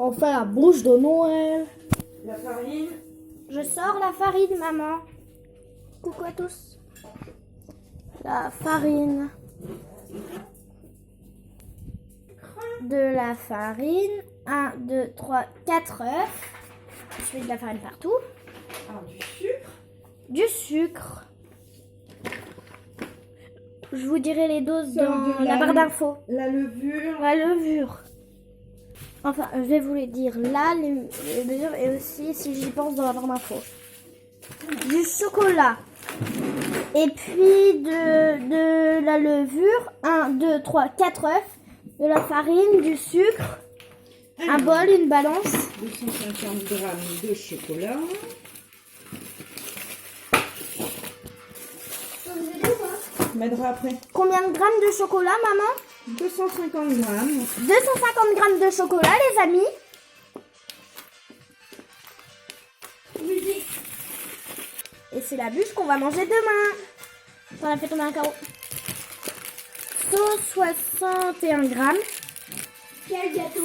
On fait la bouche de Noël. La farine. Je sors la farine, maman. Coucou à tous. La farine. De la farine. 1, 2, 3, 4 œufs. Je mets de la farine partout. Alors, du sucre. Du sucre. Je vous dirai les doses Sur dans de la barre d'infos. La levure. La levure. Enfin, je vais vous les dire là, les mesures, et aussi, si j'y pense, dans la barre d'infos. Du chocolat. Et puis de la levure. 1, 2, 3, 4 œufs. De la farine, du sucre. Un bol, une balance. 250 grammes de chocolat. On m'aidera après. Combien de grammes de chocolat, maman? 250 grammes. 250 grammes de chocolat, les amis. Et c'est la bûche qu'on va manger demain. On a fait tomber un carreau. 161 grammes. Quel gâteau?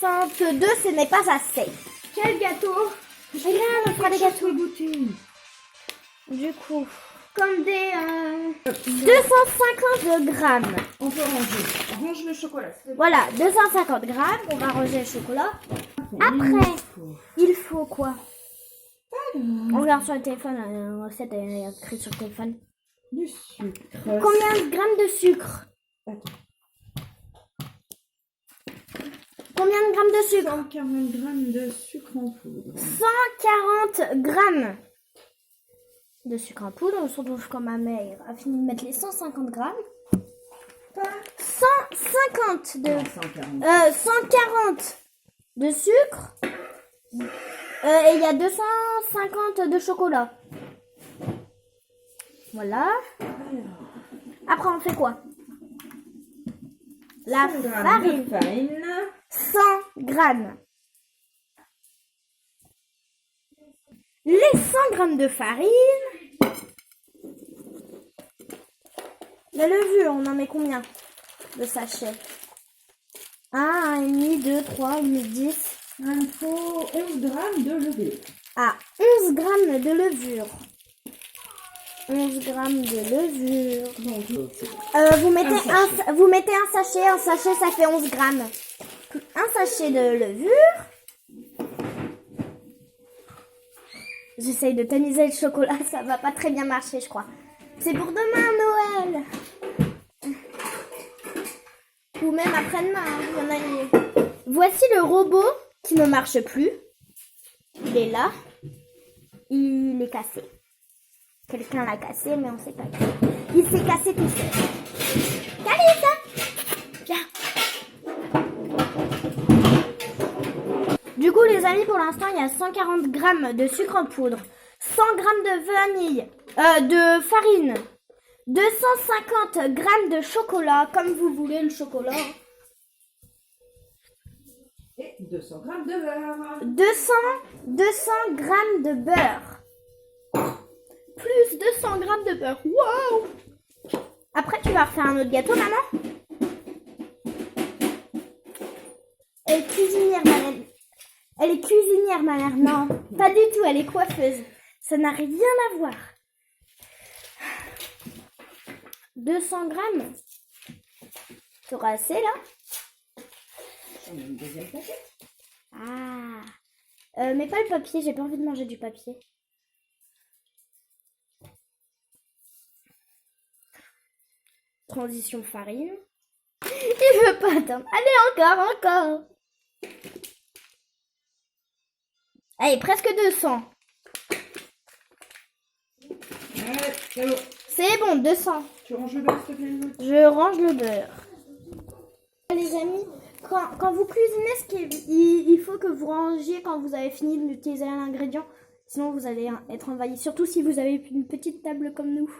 162, ce n'est pas assez. Quel gâteau? Regarde, on fera des gâteaux. Goûter. Du coup, Comme des... 250 grammes. On peut ranger. Range le chocolat. Voilà, 250 grammes. On va ranger le chocolat. Après, il faut quoi? On regarde sur le téléphone, la recette est écrite sur le téléphone. Du sucre. Combien de grammes de sucre? Attends. Combien de grammes de sucre? 140 grammes de sucre en poudre. 140 grammes de sucre en poudre. Surtout quand ma mère a fini de mettre les 150 grammes. 150 de... 140 de sucre. Et il y a 250 de chocolat. Voilà. Après, on fait quoi? La 100 grammes farine. de farine. 100 grammes. Les 100 grammes de farine. La levure, on en met combien de sachets? 1, 1,5, 2, 3, 1,5, 10. Il faut 11 grammes de levure. Ah, 11 grammes de levure. 11 grammes de levure. Donc, Vous mettez un sachet ça fait 11 grammes. Un sachet de levure. J'essaye de tamiser le chocolat, ça va pas très bien marcher, je crois. C'est pour demain, Noël. Ou même après-demain, hein, Voici le robot qui ne marche plus. Il est là. Il est cassé. Quelqu'un l'a cassé, mais on sait pas qui. Il s'est cassé tout seul. Calisse! Viens. Du coup, les amis, pour l'instant, il y a 140 grammes de sucre en poudre, 100 grammes de vanille, de farine, 250 grammes de chocolat, comme vous voulez le chocolat. et 200 grammes de beurre. 200 grammes de beurre. Plus 200 grammes de beurre. Waouh! Après, tu vas refaire un autre gâteau, maman? Elle est cuisinière, ma mère. Elle est cuisinière, ma mère. Non, pas du tout. Elle est coiffeuse. Ça n'a rien à voir. 200 grammes. Tu auras assez, là? On a une deuxième paquet. Ah. Mais pas le papier. J'ai pas envie de manger du papier. Transition farine. Il veut pas attendre. Allez, encore. Allez, presque 200. Ouais, c'est bon. C'est bon, 200. Tu ranges le beurre, s'il te plaît? Je range le beurre. Les amis, quand vous cuisinez, il faut que vous rangiez quand vous avez fini d'utiliser un ingrédient. Sinon, vous allez être envahi. Surtout si vous avez une petite table comme nous.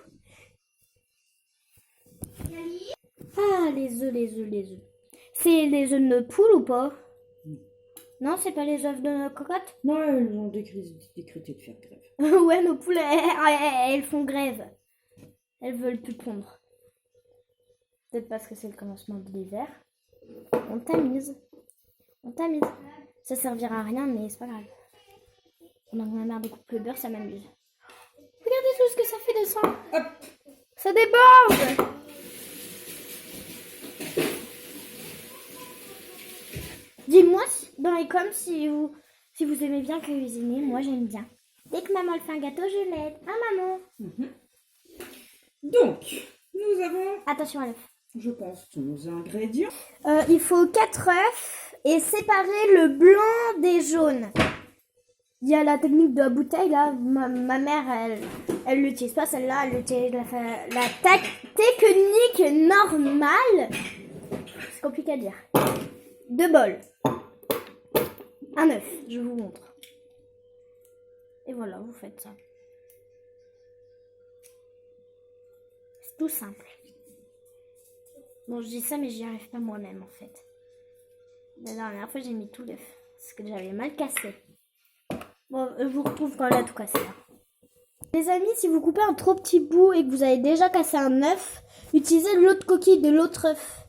Ah, les œufs. C'est les œufs de poule ou pas? Non, c'est pas les œufs de cocotte? Non, elles ont décrété de faire grève. Ouais, nos poules, elles font grève. Elles veulent plus pondre. Peut-être parce que c'est le commencement de l'hiver. On tamise. Ça servira à rien, mais c'est pas grave. Pendant que ma mère découpe le beurre, ça m'amuse. Regardez tout ce que ça fait de ça. Hop. Ça déborde. Dis-moi dans les coms si vous aimez bien cuisiner. Moi, j'aime bien. Dès que maman elle fait un gâteau, je l'aide. Hein, maman? Donc, nous avons, Attention à l'œuf. je pense, tous nos ingrédients. Il faut 4 œufs et séparer le blanc des jaunes. Il y a la technique de la bouteille, là. Ma mère, elle l'utilise pas, celle-là. Elle utilise la technique normale. C'est compliqué à dire. 2 bols. Un œuf, je vous montre. Et voilà, vous faites ça. C'est tout simple. Bon, je dis ça, mais j'y arrive pas moi-même, en fait. La dernière fois, j'ai mis tout l'œuf. Parce que j'avais mal cassé. Bon, je vous retrouve quand elle a tout cassé, là. Les amis, si vous coupez un trop petit bout et que vous avez déjà cassé un œuf, utilisez l'autre coquille de l'autre œuf.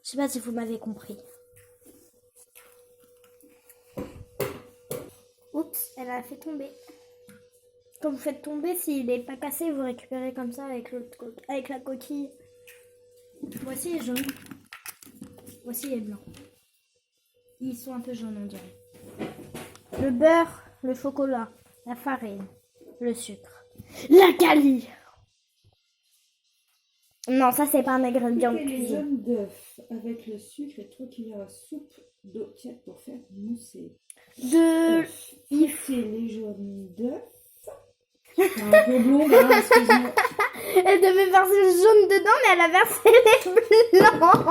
Je sais pas si vous m'avez compris. Oups, elle a fait tomber. Quand vous faites tomber, s'il n'est pas cassé, vous récupérez comme ça avec la coquille. Voici les jaunes. Voici les blancs. Ils sont un peu jaunes, on dirait. Le beurre, le chocolat, la farine, le sucre, la calie. Non, ça c'est pas un ingrédient de Les cuisine. jaunes d'œufs avec le sucre et 3 cuillères à soupe d'eau tiède pour faire mousser. Il faut les jaunes d'œufs. C'est un peu blond, hein, excuse-moi. Elle devait verser le jaune dedans, mais elle a versé les blancs.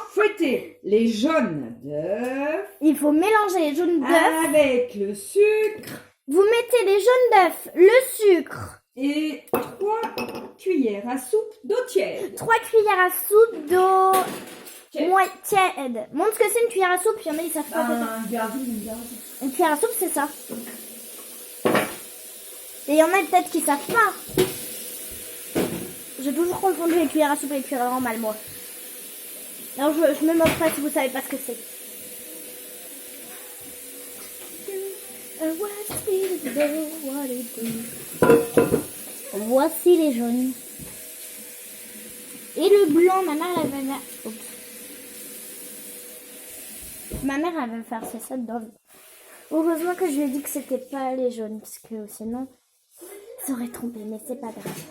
Fouettez les jaunes d'œufs Il faut mélanger les jaunes d'œufs. avec le sucre Vous mettez les jaunes d'œufs, le sucre, et 3 cuillères à soupe d'eau tiède. 3 cuillères à soupe d'eau tiède. Montre ce que c'est une cuillère à soupe, il y en a ils savent pas. Un gardine, Une cuillère à soupe, c'est ça. Et il y en a peut-être qui savent pas. J'ai toujours confondu les cuillères à soupe et les cuillères normales, moi. Alors je me moque pas si vous savez pas ce que c'est. Voici les jaunes. Et le blanc, ma mère elle va faire. Oups. Ma mère elle va faire ça dedans. Heureusement que je lui ai dit que c'était pas les jaunes, parce que sinon ça aurait trompé, mais c'est pas grave.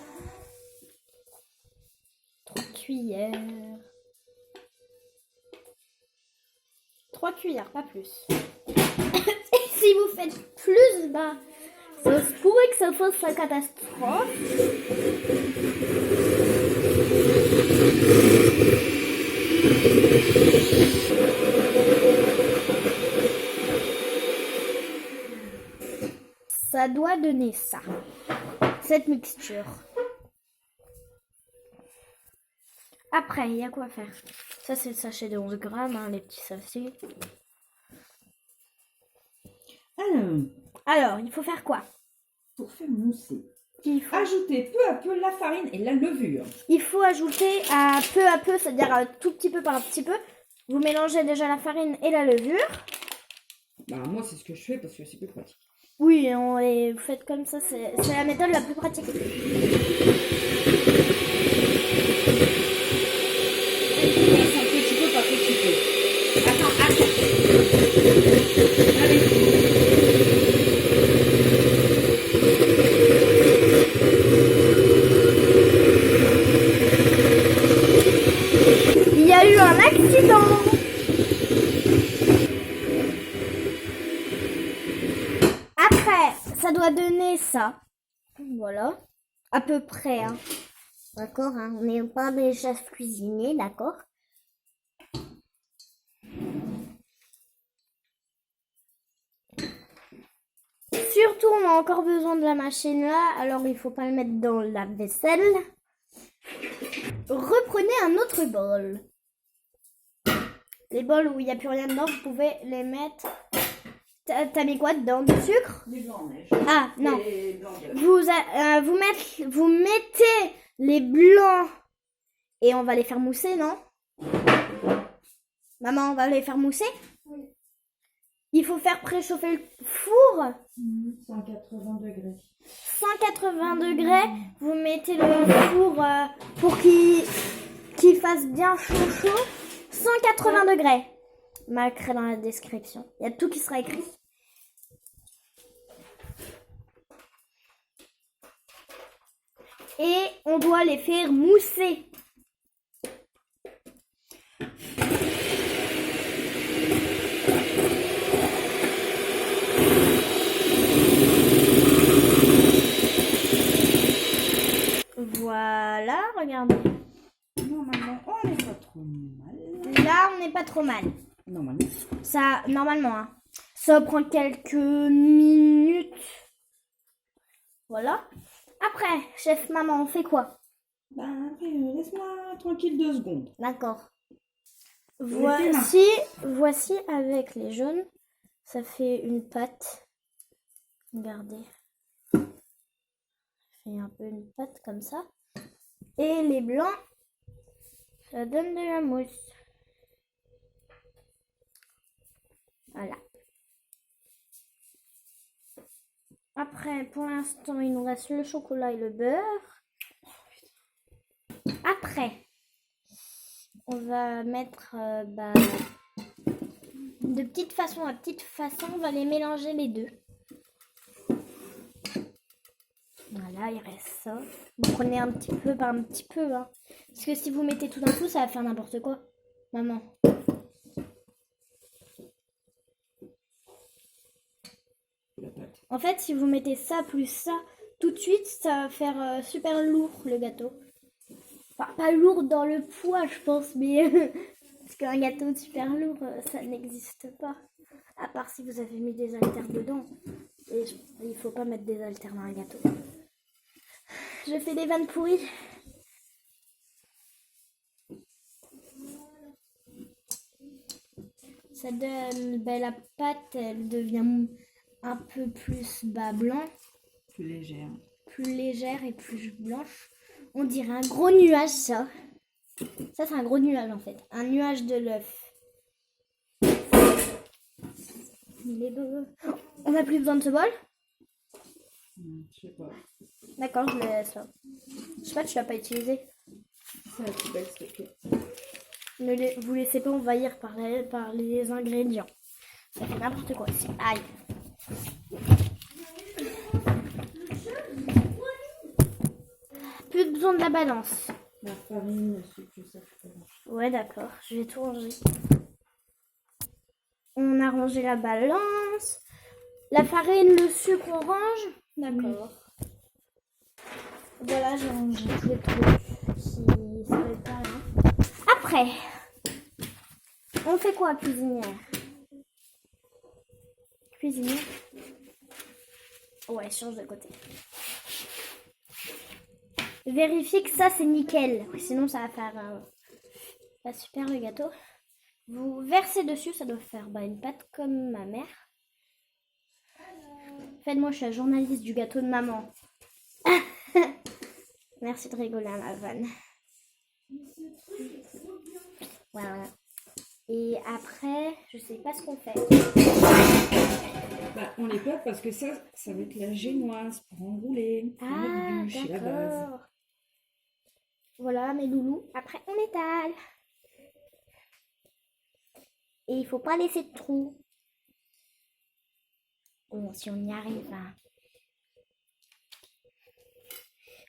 3 cuillères. 3 cuillères, pas plus. Et si vous faites plus, bah, ça se pourrait que ça fasse la catastrophe. Ça doit donner ça, cette mixture. Après, il y a quoi faire? Ça, c'est le sachet de 11 grammes, hein, les petits sachets. Alors, il faut faire quoi? Pour faire mousser, Il faut, ajoutez peu à peu la farine et la levure. il faut ajouter à peu, c'est-à-dire un tout petit peu par un petit peu. Vous mélangez déjà la farine et la levure. Bah, moi, c'est ce que je fais parce que c'est plus pratique. Oui, vous faites comme ça, c'est la méthode la plus pratique. Un petit peu, pas petit peu. Attends. Allez. Il y a eu un accident. Après, ça doit donner ça. Voilà. À peu près, hein. D'accord, hein. On n'est pas des chefs cuisiniers, d'accord. Surtout, on a encore besoin de la machine là, alors il faut pas le mettre dans la vaisselle. Reprenez un autre bol. Les bols où il n'y a plus rien dedans, vous pouvez les mettre. T'as mis quoi dedans? Du sucre? Les blancs neige. Ah, non. Les blancs d'œufs. Vous mettez les blancs et on va les faire mousser, non? Maman, on va les faire mousser? Oui. Il faut faire préchauffer le four. 180 degrés. 180 degrés. Vous mettez le four pour qu'il fasse bien chaud. 180 degrés. Marquerai dans la description. Il y a tout qui sera écrit. Et on doit les faire mousser. Voilà, regardez. Normalement, on n'est pas trop mal. Là, on n'est pas trop mal. Normalement. Ça, normalement, hein. Ça prend quelques minutes. Voilà. Après, chef, maman, on fait quoi? Ben après, laisse-moi tranquille 2 secondes. D'accord. Voici Voici avec les jaunes. Ça fait une pâte. Regardez. Ça fait un peu une pâte comme ça. Et les blancs, ça donne de la mousse. Voilà. Après, pour l'instant, il nous reste le chocolat et le beurre. Après, on va mettre de petite façon à petite façon, on va les mélanger les deux. Voilà, il reste ça. Vous prenez un petit peu par un petit peu. Hein. Parce que si vous mettez tout d'un coup, ça va faire n'importe quoi. Maman. En fait, si vous mettez ça plus ça, tout de suite, ça va faire super lourd le gâteau. Enfin, pas lourd dans le poids, je pense, mais parce qu'un gâteau super lourd, ça n'existe pas. À part si vous avez mis des haltères dedans. Et il faut pas mettre des haltères dans un gâteau. Je fais des vannes pourries. Ça donne, la pâte, elle devient un peu plus blanc. Plus légère. Plus légère et plus blanche. On dirait un gros nuage, ça. Ça, c'est un gros nuage, en fait. Un nuage de l'œuf. Il est beau. On n'a plus besoin de ce bol? Je sais pas. D'accord, je le laisse là. Je sais pas, tu l'as pas utilisé. C'est la poubelle, s'il te plaît. Ne vous laissez pas envahir par les ingrédients. Ça fait n'importe quoi ici. Aïe. Plus besoin de la balance. La farine, le sucre, ça fait pas. Ouais, d'accord. Je vais tout ranger. On a rangé la balance. La farine, le sucre, on range. D'accord. Voilà, j'ai rangé tous les trucs qui seraient pas là. Après, on fait quoi, cuisinière? Cuisinière? Ouais, change de côté. Vérifiez que ça, c'est nickel. Sinon, ça va faire pas super le gâteau. Vous versez dessus, ça doit faire une pâte comme ma mère. Faites-moi, je suis la journaliste du gâteau de maman. Merci de rigoler à ma vanne. Voilà. Et après, je sais pas ce qu'on fait. On les pète parce que ça va être la génoise pour enrouler. Pour mettre du chez la base. D'accord. Voilà mes loulous. Après, on étale. Et il faut pas laisser de trous. Bon, si on y arrive. Hein.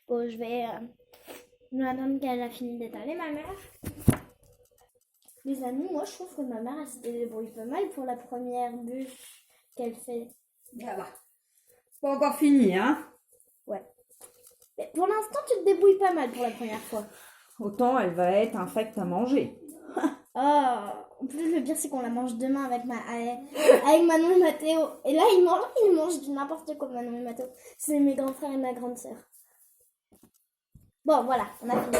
Bon, je vais nous attendre qu'elle a fini d'étaler, ma mère. Les amis, moi, je trouve que ma mère, elle se débrouille pas mal pour la première bûche qu'elle fait. Ça va. C'est pas encore fini, hein? Ouais. Mais pour l'instant, tu te débrouilles pas mal pour la première fois. Autant elle va être infecte à manger. Oh, en plus, le pire, c'est qu'on la mange demain avec Manon et Mathéo. Et là, ils mangent du n'importe quoi, Manon et Mathéo. C'est mes grands frères et ma grande sœur. Bon, voilà, on a fini.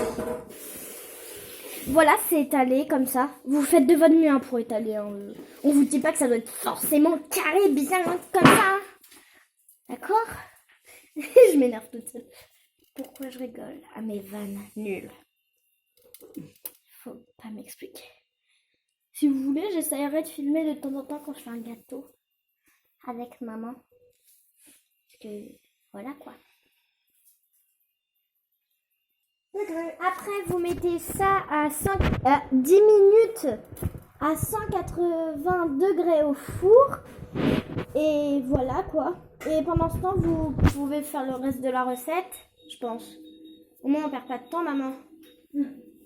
Voilà, c'est étalé comme ça. Vous faites de votre mieux hein, pour étaler. Hein. On vous dit pas que ça doit être forcément carré, bien comme ça. D'accord? Je m'énerve toute seule. Pourquoi je rigole à mes vannes nulles? Faut pas m'expliquer. Si vous voulez, j'essaierai de filmer de temps en temps quand je fais un gâteau avec maman. Parce que voilà quoi. Après, vous mettez ça à 10 minutes à 180 degrés au four. Et voilà quoi. Et pendant ce temps, vous pouvez faire le reste de la recette, je pense. Au moins, on perd pas de temps, maman.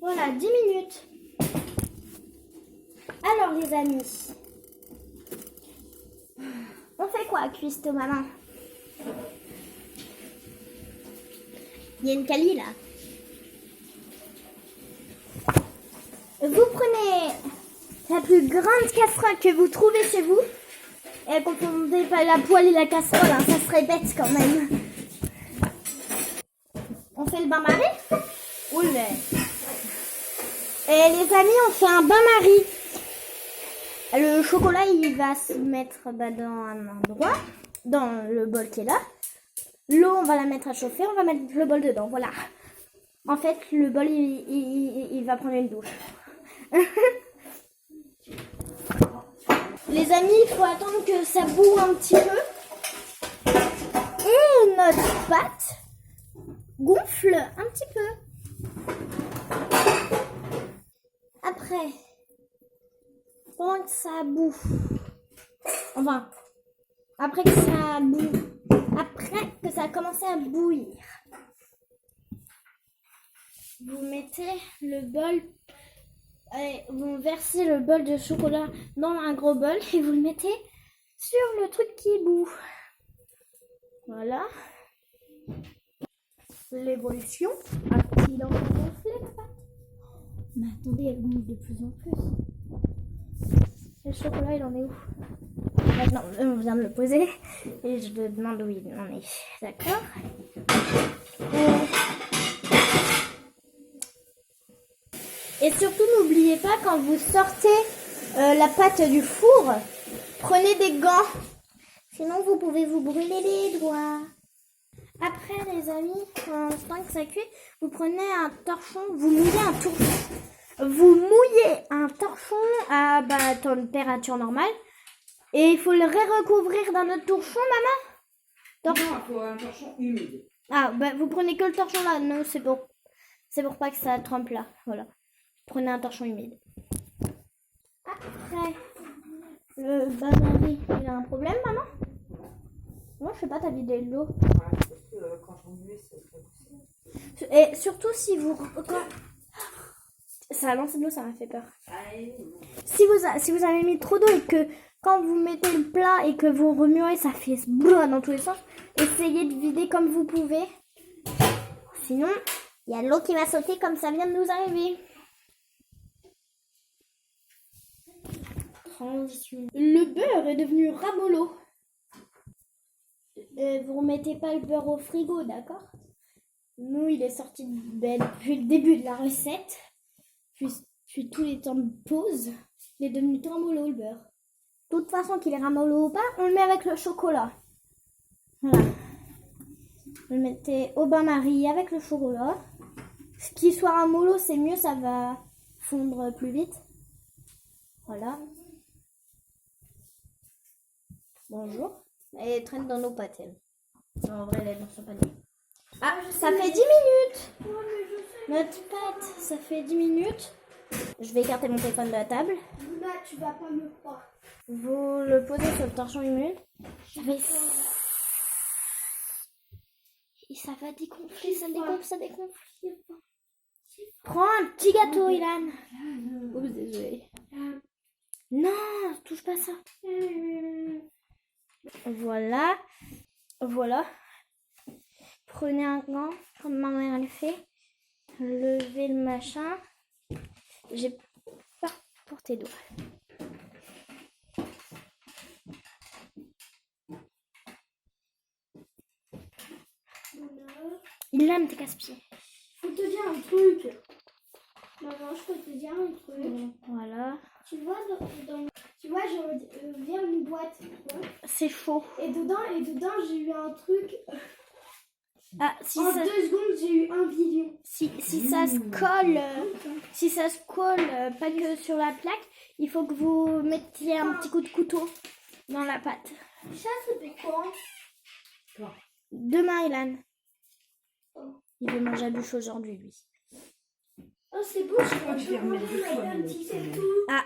Voilà, 10 minutes. Alors, les amis, on fait quoi, cuistot, maman? Il y a une Cali, là. Vous prenez la plus grande casserole que vous trouvez chez vous. Et confondez pas la poêle et la casserole, hein, ça serait bête quand même. On fait le bain-marie? Oulé. Et les amis, on fait un bain-marie. Le chocolat, il va se mettre dans un endroit, dans le bol qui est là. L'eau, on va la mettre à chauffer, on va mettre le bol dedans, voilà. En fait, le bol, il va prendre une douche. Les amis, il faut attendre que ça boue un petit peu. Et notre pâte gonfle un petit peu. Après, pendant que ça boue, enfin, après que ça boue, après que ça a commencé à bouillir, vous mettez le bol, vous versez le bol de chocolat dans un gros bol et vous le mettez sur le truc qui bout. Voilà. L'évolution. Il en a gonflé la pâte. Mais attendez, elle gonfle de plus en plus. Le chocolat, il en est où? Maintenant, on vient de le poser et je me demande où il en est. D'accord. Et surtout, n'oubliez pas, quand vous sortez la pâte du four, prenez des gants. Sinon, vous pouvez vous brûler les doigts. Après, les amis, pendant que ça cuit, vous prenez un torchon, vous mouillez un torchon. Vous mouillez un torchon à température normale. Et il faut le recouvrir dans notre torchon, maman? Non, il faut un torchon humide. Ah, vous prenez que le torchon là. Non, c'est pour pas que ça trempe là. Voilà. Prenez un torchon humide. Après, le bain-marie, il a un problème, maman? Non, je sais pas, t'as vidé de l'eau. Quand on met, c'est très possible. Et surtout si vous... Ça a lancé de l'eau, ça m'a fait peur. Si vous avez mis trop d'eau et que quand vous mettez le plat et que vous remuez, ça fait dans tous les sens, essayez de vider comme vous pouvez. Sinon, il y a l'eau qui va sauter comme ça vient de nous arriver. Transition. Le beurre est devenu ramollo. Vous remettez pas le beurre au frigo, d'accord? Nous, il est sorti depuis le début de la recette. Puis tous les temps de pause, il est devenu ramollo le beurre. De toute façon, qu'il est ramollo ou pas, on le met avec le chocolat. Voilà. Vous le mettez au bain-marie avec le chocolat. Qu'il soit ramollo, c'est mieux, ça va fondre plus vite. Voilà. Bonjour. Elle traîne dans nos pâtes, elle. Non, en vrai, elle est dans son panier. Ah, ça fait 10 minutes. Notre pâte, ça fait 10 minutes. Je vais écarter mon téléphone de la table. Là, tu vas pas me croire. Vous le posez sur le torchon humide. Et ça va dégonfler, ça dégonfle, ça dégonfle. Prends un petit gâteau, Ilan. Oups, désolé. Non, touche pas ça. Voilà. Voilà. Prenez un gant, comme ma mère le fait. Levez le machin. J'ai pas porté d'eau. Il aime tes casse-pieds. Faut te dire un truc. Maman, je peux te dire un truc. Voilà. Tu vois, tu vois, je viens une boîte. Tu vois, c'est chaud. et dedans, j'ai eu un truc. Ah, si En ça, 2 secondes, j'ai eu 1 billion. si ça se colle, pas que sur la plaque, il faut que vous mettiez un petit coup de couteau dans la pâte. Ça, c'était quoi? Demain, Ilan. Il veut manger à bûche aujourd'hui, lui. Oh, c'est beau, je crois que Je vais remettre deux fois un le petit mot. c'est tout. Ah,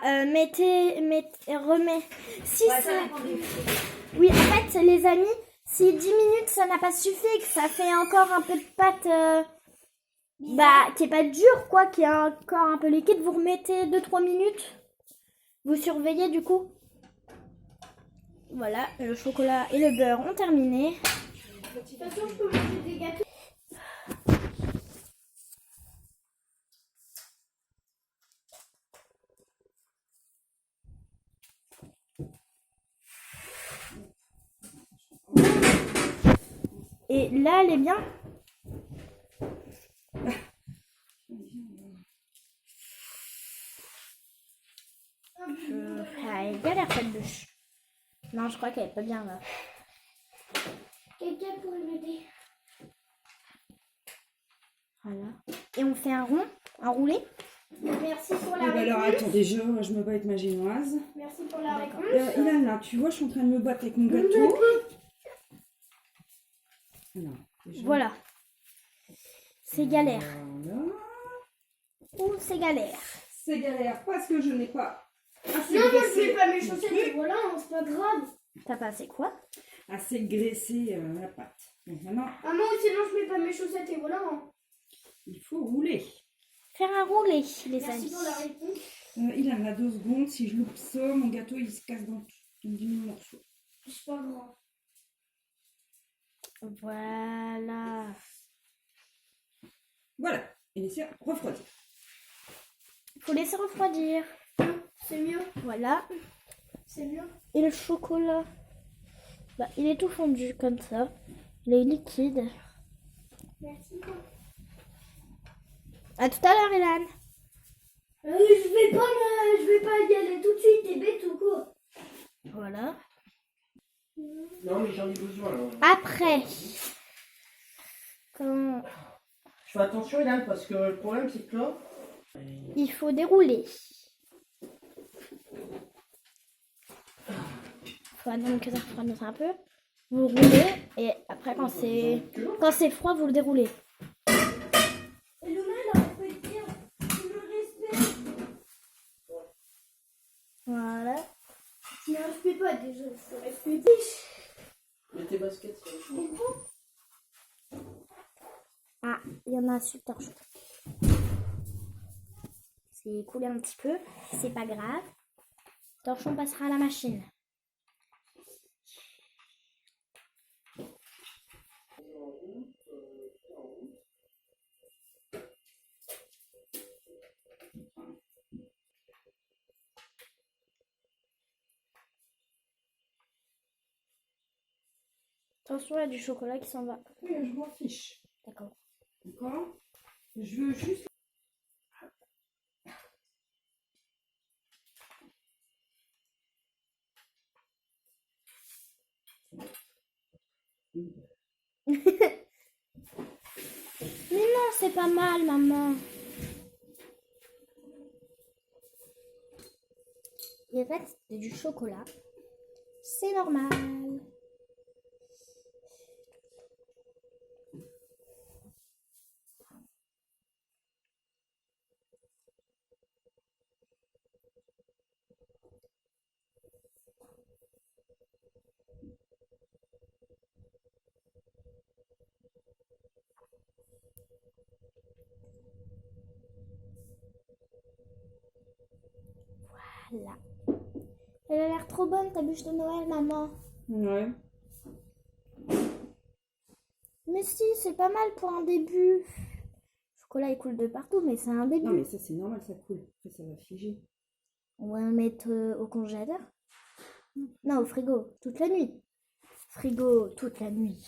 remets. Si Ouais, c'est... ça dépend des fois. Oui, en fait, les amis, si 10 minutes, ça n'a pas suffi et que ça fait encore un peu de pâte, qui est pas dure, quoi, qui est encore un peu liquide, vous remettez 2-3 minutes. Vous surveillez, du coup. Voilà, le chocolat et le beurre ont terminé. De toute façon, je peux manger des gâteaux. Et là, elle est bien. Elle galère cette bûche. Non, je crois qu'elle est pas bien là. Quelqu'un pourrait m'aider. Voilà. Et on fait un rond, un roulé. Merci pour la Ah bah alors réponse. attendez, je me bats avec ma génoise. Merci pour la réponse. Ilan, là, tu vois, je suis en train de me battre avec mon gâteau. Alors, déjà, Voilà. C'est galère. Voilà. Ou c'est galère. C'est galère parce que je n'ai pas assez Non, moi je graissé mets pas mes le chaussettes, truc, et voilà, hein, c'est pas grave. T'as passé quoi? assez graissé la pâte. Donc maintenant, Ah non, sinon je mets pas mes chaussettes et voilà. Hein. il faut rouler. Faire un roulé, les Merci amis. pour la réponse. Il en a 2 secondes. Si je loupe ça, mon gâteau il se casse dans 10 000 morceaux. C'est pas grave. Voilà. Voilà. Et laisser refroidir. Faut laisser refroidir. C'est mieux. Voilà. C'est mieux. Et le chocolat, il est tout fondu comme ça. Il est liquide. Merci. À tout à l'heure, Ilan. Je vais pas y aller tout de suite, t'es bête ou quoi? Voilà. Non, mais j'en ai besoin là. Après, quand Je fais attention, Ilan, parce que le problème c'est que là. il faut dérouler. Faut attendre que ça refroidisse un peu. Vous roulez et après quand c'est froid, vous le déroulez. Et Luna, elle aurait pu dire, tu me respectes. Voilà. Tu ne respectes pas déjà, il faut respecter. Mets tes baskets sur le chaud. Ah, il y en a sur torchon. C'est coulé un petit peu, c'est pas grave. Torchon passera à la machine. Attention, il y a du chocolat qui s'en va. Oui, je m'en fiche. D'accord. D'accord. Je veux juste. Mais non, c'est pas mal, maman. Il reste du chocolat. C'est normal. Voilà. Elle a l'air trop bonne, ta bûche de Noël, maman. Ouais. Mais si, c'est pas mal pour un début. Le chocolat, il coule de partout, mais c'est un début. Non, mais ça c'est normal, ça coule. Après, ça va figer. On va le mettre au congélateur. Non, au frigo, toute la nuit. Frigo, toute la nuit.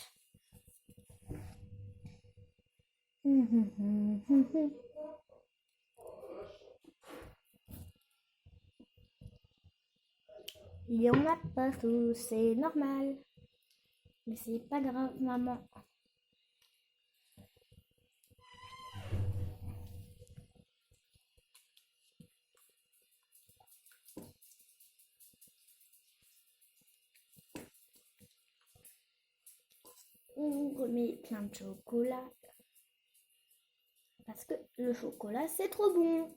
Il y en a partout, c'est normal. Mais c'est pas grave, maman. On remet plein de chocolat. Parce que le chocolat, c'est trop bon.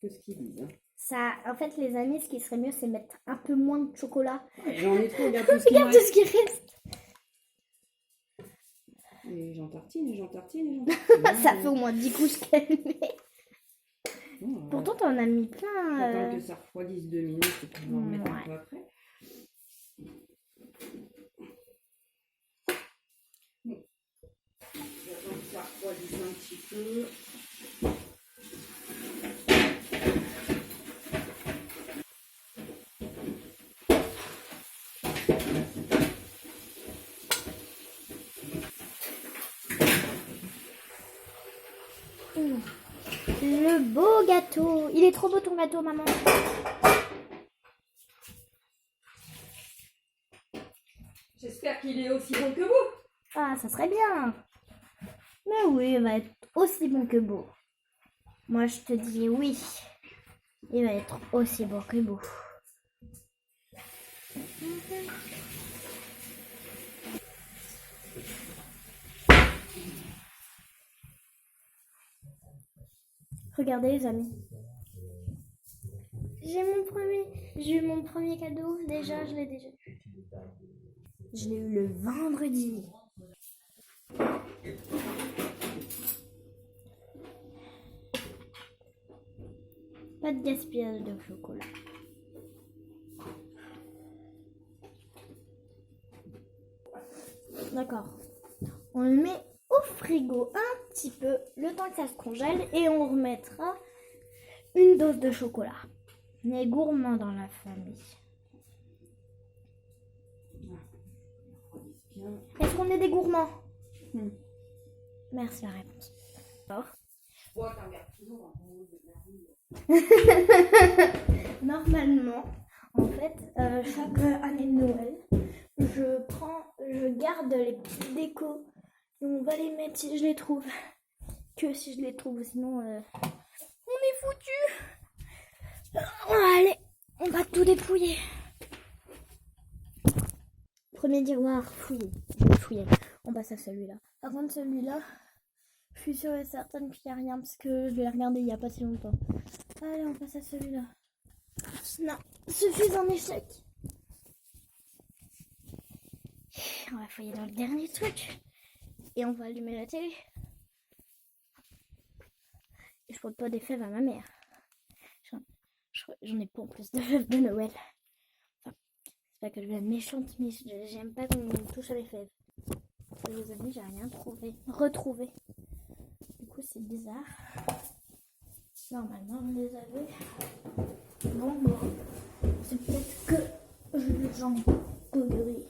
Qu'est-ce qu'ils disent hein. Ça, en fait, les amis, ce qui serait mieux, c'est mettre un peu moins de chocolat. J'en ai trop, regarde tout ce qui Regarde tout reste. ce qui reste. Et j'en tartine, et j'en tartine, et j'en tartine. Ça fait au moins 10 couches qu'elle met. Bon, Pourtant, t'en as mis plein. attends que ça refroidisse 2 minutes et puis on va en mettre un peu après. Bon. J'attends que ça refroidisse un petit peu. Le beau gâteau. Il est trop beau ton gâteau, maman. J'espère qu'il est aussi bon que vous. Ah, ça serait bien. Mais oui, il va être aussi bon que beau. Moi, je te dis oui. Il va être aussi bon que beau. Regardez les amis. J'ai eu mon premier cadeau. Déjà, je l'ai déjà eu. Je l'ai eu le vendredi. Pas de gaspillage de chocolat. D'accord. On le met au frigo un petit peu, le temps que ça se congèle, et on remettra une dose de chocolat. On est gourmand dans la famille. Est-ce qu'on est des gourmands? Merci la réponse. Normalement, en fait, chaque année de Noël, je garde les petites décos et on va les mettre si je les trouve. Que si je les trouve, sinon on est foutu. Allez, on va tout dépouiller. Premier tiroir fouillé. Je vais fouiller. On passe à celui-là. Par contre, celui-là, je suis sûre et certaine qu'il n'y a rien parce que je l'ai regardé il n'y a pas si longtemps. Allez, on passe à celui-là. Non, ce fut un échec. On va fouiller dans le dernier truc. Et on va allumer la télé. Et je porte pas des fèves à ma mère. J'en ai pas en plus de fèves de Noël. Enfin, c'est pas que je vais être méchante, mais j'aime pas qu'on touche à mes fèves. Et les amis, j'ai rien retrouvé. Du coup, c'est bizarre. Normalement, on les avait. Bon, c'est peut-être que j'en ai connerie.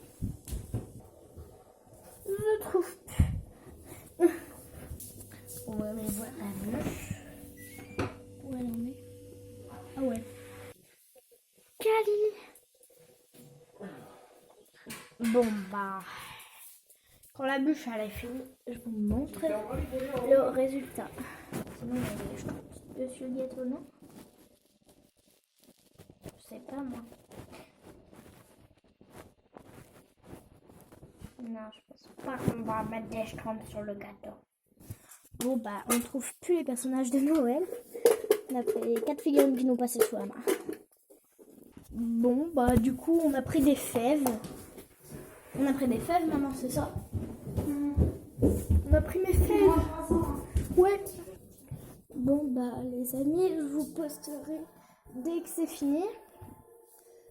Je trouve plus. On va aller voir la bûche. Où elle en est? Ah ouais. Cali. Bon bah. Quand la bûche elle est finie, je vous montre le résultat. Sinon, il y a des choses dessus le gâteau, non? Je sais pas moi. Non, je pense pas qu'on va mettre des schtroumpfs sur le gâteau. Bon bah, on trouve plus les personnages de Noël. On a pris les 4 figurines qui nous passaient sous la main. Bon bah, du coup, on a pris des fèves. On a pris des fèves, maman, c'est ça? On a pris mes fèves. Ouais. Bon bah, les amis, je vous posterai dès que c'est fini.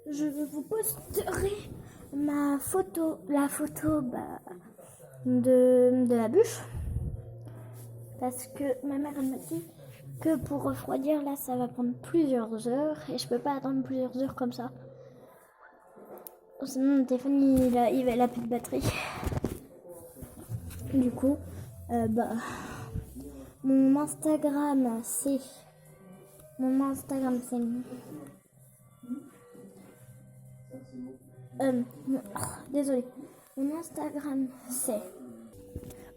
Je vous posterai ma photo, la photo bah, de la bûche. Parce que ma mère elle m'a dit que pour refroidir là ça va prendre plusieurs heures et je peux pas attendre plusieurs heures comme ça. Sinon mon téléphone il a plus de batterie. Du coup bah mon Instagram c'est désolé. Mon Instagram c'est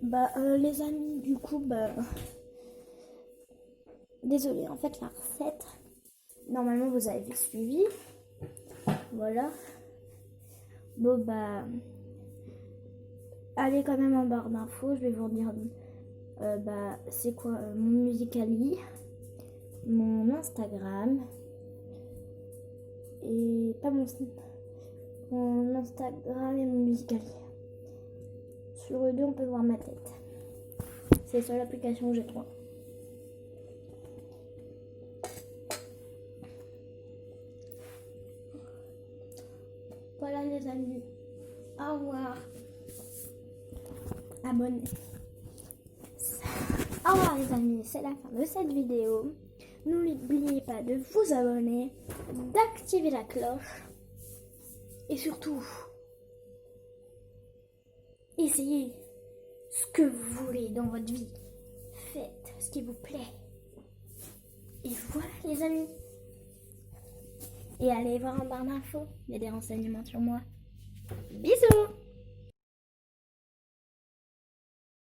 les amis, du coup, désolé, en fait, la recette, normalement, vous avez suivi. Voilà. Bon bah, allez quand même en barre d'infos, je vais vous dire bah c'est quoi mon Musical.ly, mon Instagram et pas mon Instagram et mon Musical.ly. Sur eux deux on peut voir ma tête. C'est sur l'application que j'ai trouvé. Voilà les amis, au revoir. Abonnez. Au revoir les amis, c'est la fin de cette vidéo. N'oubliez pas de vous abonner, d'activer la cloche et surtout, essayez ce que vous voulez dans votre vie. Faites ce qui vous plaît. Et voilà les amis. Et allez voir en barre d'infos, il y a des renseignements sur moi. Bisous!